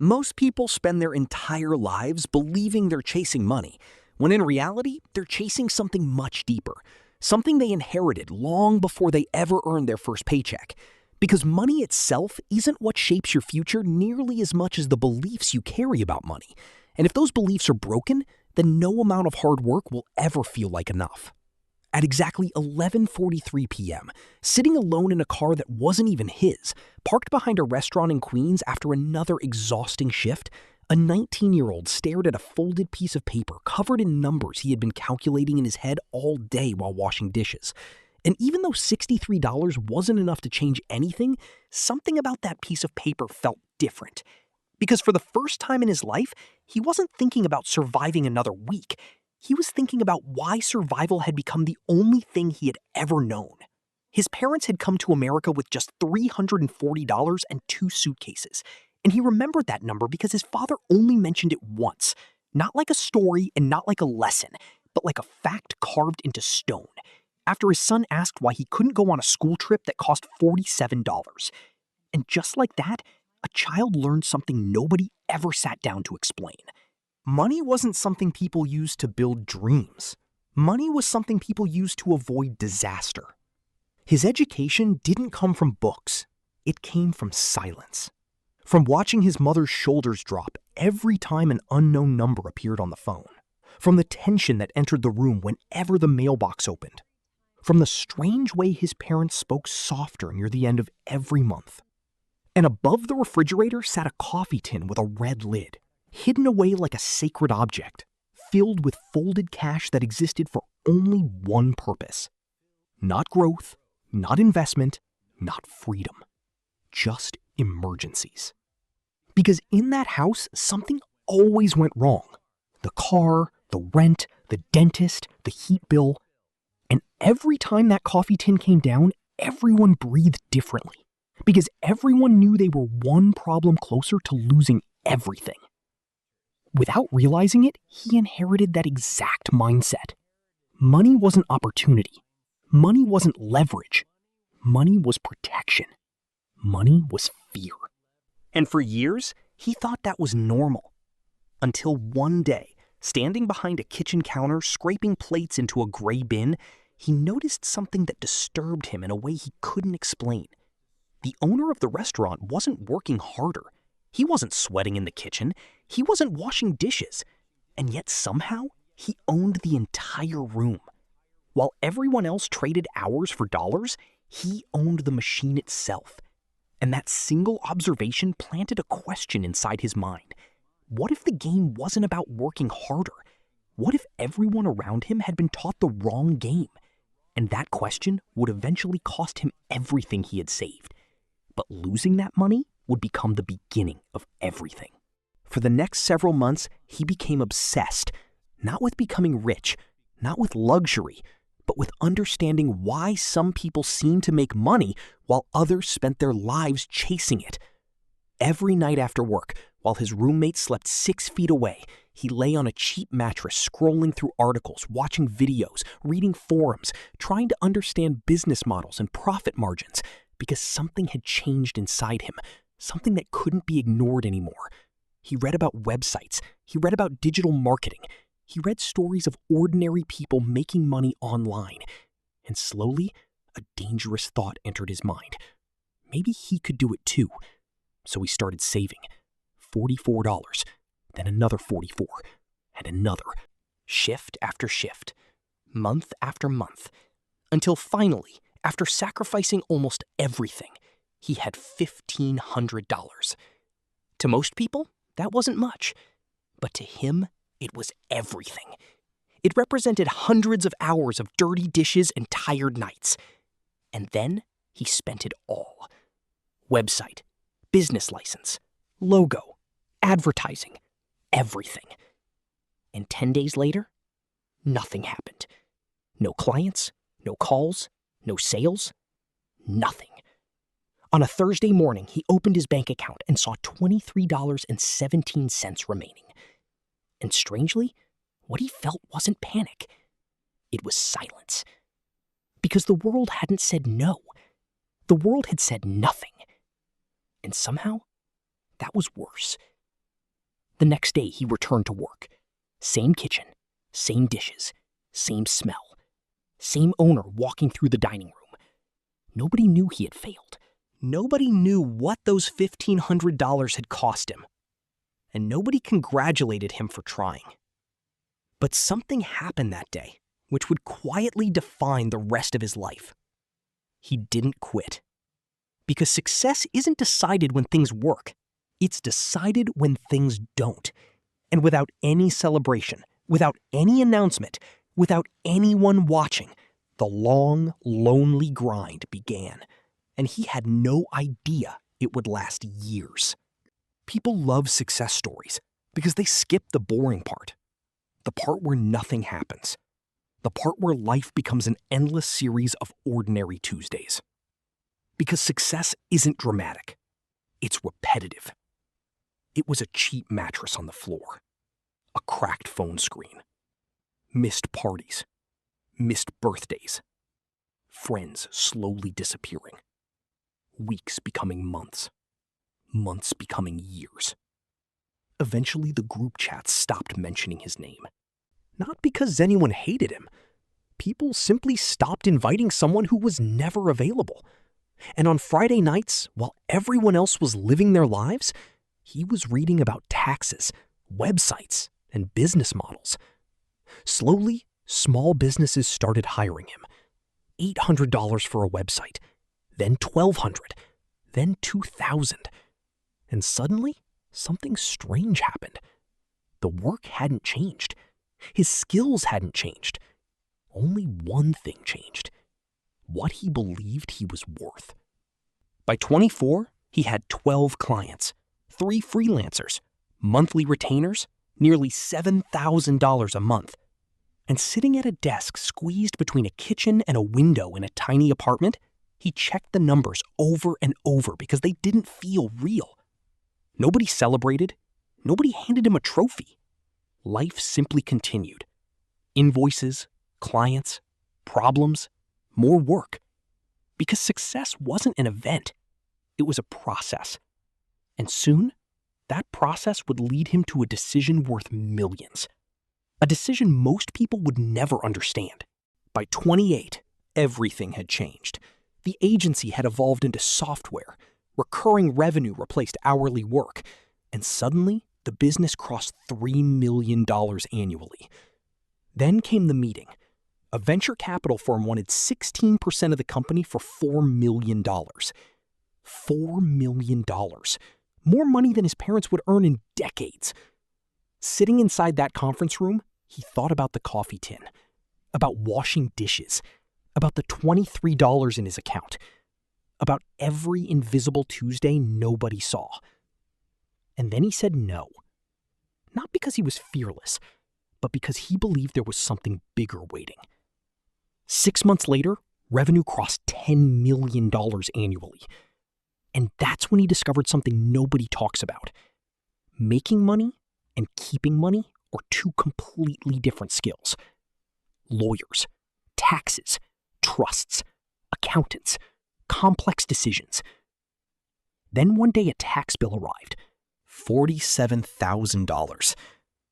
Most people spend their entire lives believing they're chasing money, when in reality, they're chasing something much deeper, something they inherited long before they ever earned their first paycheck. Because money itself isn't what shapes your future nearly as much as the beliefs you carry about money. And if those beliefs are broken, then no amount of hard work will ever feel like enough. At exactly 11:43 p.m., sitting alone in a car that wasn't even his, parked behind a restaurant in Queens after another exhausting shift, a 19-year-old stared at a folded piece of paper covered in numbers he had been calculating in his head all day while washing dishes. And even though $63 wasn't enough to change anything, something about that piece of paper felt different. Because for the first time in his life, he wasn't thinking about surviving another week. He was thinking about why survival had become the only thing he had ever known. His parents had come to America with just $340 and 2 suitcases, and he remembered that number because his father only mentioned it once, not like a story and not like a lesson, but like a fact carved into stone, after his son asked why he couldn't go on a school trip that cost $47. And just like that, a child learned something nobody ever sat down to explain. Money wasn't something people used to build dreams. Money was something people used to avoid disaster. His education didn't come from books. It came from silence. From watching his mother's shoulders drop every time an unknown number appeared on the phone. From the tension that entered the room whenever the mailbox opened. From the strange way his parents spoke softer near the end of every month. And above the refrigerator sat a coffee tin with a red lid, hidden away like a sacred object, filled with folded cash that existed for only one purpose. Not growth, not investment, not freedom. Just emergencies. Because in that house, something always went wrong. The car, the rent, the dentist, the heat bill. And every time that coffee tin came down, everyone breathed differently. Because everyone knew they were one problem closer to losing everything. Without realizing it, he inherited that exact mindset. Money wasn't opportunity. Money wasn't leverage. Money was protection. Money was fear. And for years, he thought that was normal. Until one day, standing behind a kitchen counter, scraping plates into a gray bin, he noticed something that disturbed him in a way he couldn't explain. The owner of the restaurant wasn't working harder. He wasn't sweating in the kitchen. He wasn't washing dishes. And yet somehow, he owned the entire room. While everyone else traded hours for dollars, he owned the machine itself. And that single observation planted a question inside his mind. What if the game wasn't about working harder? What if everyone around him had been taught the wrong game? And that question would eventually cost him everything he had saved. But losing that money would become the beginning of everything. For the next several months, he became obsessed, not with becoming rich, not with luxury, but with understanding why some people seem to make money while others spent their lives chasing it. Every night after work, while his roommate slept 6 feet away, he lay on a cheap mattress scrolling through articles, watching videos, reading forums, trying to understand business models and profit margins, because something had changed inside him, something that couldn't be ignored anymore. He read about websites. He read about digital marketing. He read stories of ordinary people making money online. And slowly, a dangerous thought entered his mind. Maybe he could do it too. So he started saving. $44, then another 44, and another. Shift after shift, month after month, until finally, after sacrificing almost everything, he had $1,500. To most people, that wasn't much. But to him, it was everything. It represented hundreds of hours of dirty dishes and tired nights. And then he spent it all. Website, business license, logo, advertising, everything. And 10 days later, nothing happened. No clients, no calls, no sales, nothing. On a Thursday morning, he opened his bank account and saw $23.17 remaining. And strangely, what he felt wasn't panic. It was silence. Because the world hadn't said no. The world had said nothing. And somehow, that was worse. The next day, he returned to work. Same kitchen, same dishes, same smell, same owner walking through the dining room. Nobody knew he had failed. Nobody knew what those $1,500 had cost him. And nobody congratulated him for trying. But something happened that day, which would quietly define the rest of his life. He didn't quit. Because success isn't decided when things work. It's decided when things don't. And without any celebration, without any announcement, without anyone watching, the long, lonely grind began. And he had no idea it would last years. People love success stories because they skip the boring part. The part where nothing happens. The part where life becomes an endless series of ordinary Tuesdays. Because success isn't dramatic. It's repetitive. It was a cheap mattress on the floor. A cracked phone screen. Missed parties. Missed birthdays. Friends slowly disappearing. Weeks becoming months. Months becoming years. Eventually, the group chats stopped mentioning his name. Not because anyone hated him. People simply stopped inviting someone who was never available. And on Friday nights, while everyone else was living their lives, he was reading about taxes, websites, and business models. Slowly, small businesses started hiring him. $800 for a website, then $1,200, then $2,000. And suddenly, something strange happened. The work hadn't changed. His skills hadn't changed. Only one thing changed. What he believed he was worth. By 24, he had 12 clients, 3 freelancers, monthly retainers, nearly $7,000 a month. And sitting at a desk squeezed between a kitchen and a window in a tiny apartment, he checked the numbers over and over because they didn't feel real. Nobody celebrated. Nobody handed him a trophy. Life simply continued. Invoices, clients, problems, more work. Because success wasn't an event. It was a process. And soon, that process would lead him to a decision worth millions. A decision most people would never understand. By 28, everything had changed. The agency had evolved into software. Recurring revenue replaced hourly work. And suddenly, the business crossed $3 million annually. Then came the meeting. A venture capital firm wanted 16% of the company for $4 million. $4 million. More money than his parents would earn in decades. Sitting inside that conference room, he thought about the coffee tin, about washing dishes, about the $23 in his account, about every invisible Tuesday nobody saw. And then he said no. Not because he was fearless, but because he believed there was something bigger waiting. 6 months later, revenue crossed $10 million annually. And that's when he discovered something nobody talks about. Making money and keeping money are 2 completely different skills. Lawyers, taxes, trusts, accountants, complex decisions. Then one day a tax bill arrived. $47,000.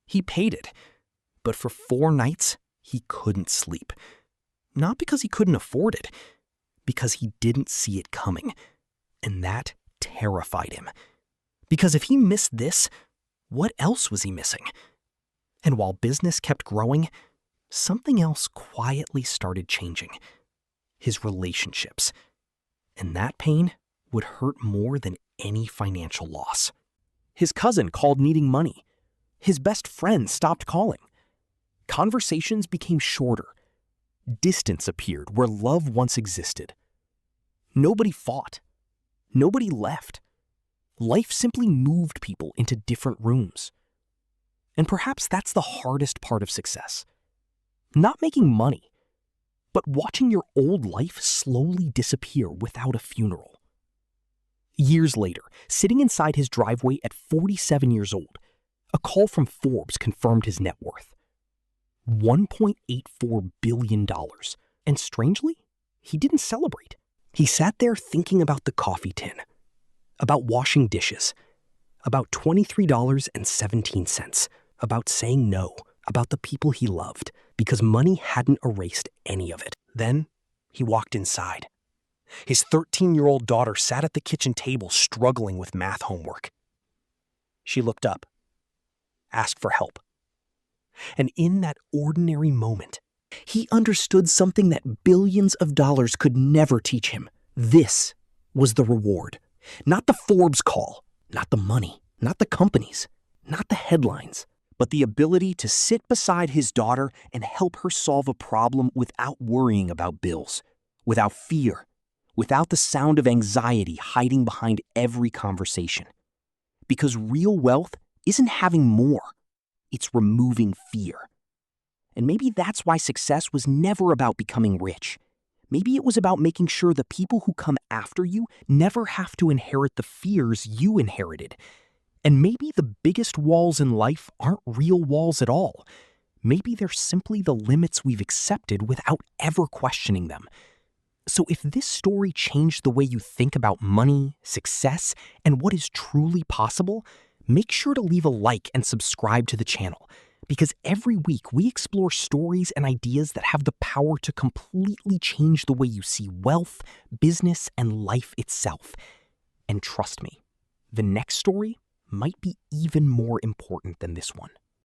He paid it, but for 4 nights, he couldn't sleep. Not because he couldn't afford it, because he didn't see it coming. And that terrified him. Because if he missed this, what else was he missing? And while business kept growing, something else quietly started changing. His relationships. And that pain would hurt more than any financial loss. His cousin called needing money. His best friend stopped calling. Conversations became shorter. Distance appeared where love once existed. Nobody fought. Nobody left. Life simply moved people into different rooms. And perhaps that's the hardest part of success. Not making money, but watching your old life slowly disappear without a funeral. Years later, sitting inside his driveway at 47 years old, a call from Forbes confirmed his net worth. $1.84 billion. And strangely, he didn't celebrate. He sat there thinking about the coffee tin, about washing dishes, about $23.17, about saying no, about the people he loved, because money hadn't erased any of it. Then he walked inside. His 13-year-old daughter sat at the kitchen table struggling with math homework. She looked up, asked for help. And in that ordinary moment, he understood something that billions of dollars could never teach him. This was the reward. Not the Forbes call, not the money, not the companies, not the headlines, but the ability to sit beside his daughter and help her solve a problem without worrying about bills, without fear, without the sound of anxiety hiding behind every conversation. Because real wealth isn't having more, it's removing fear. And maybe that's why success was never about becoming rich. Maybe it was about making sure the people who come after you never have to inherit the fears you inherited. And maybe the biggest walls in life aren't real walls at all. Maybe they're simply the limits we've accepted without ever questioning them. So if this story changed the way you think about money, success, and what is truly possible, make sure to leave a like and subscribe to the channel. Because every week we explore stories and ideas that have the power to completely change the way you see wealth, business, and life itself. And trust me, the next story might be even more important than this one.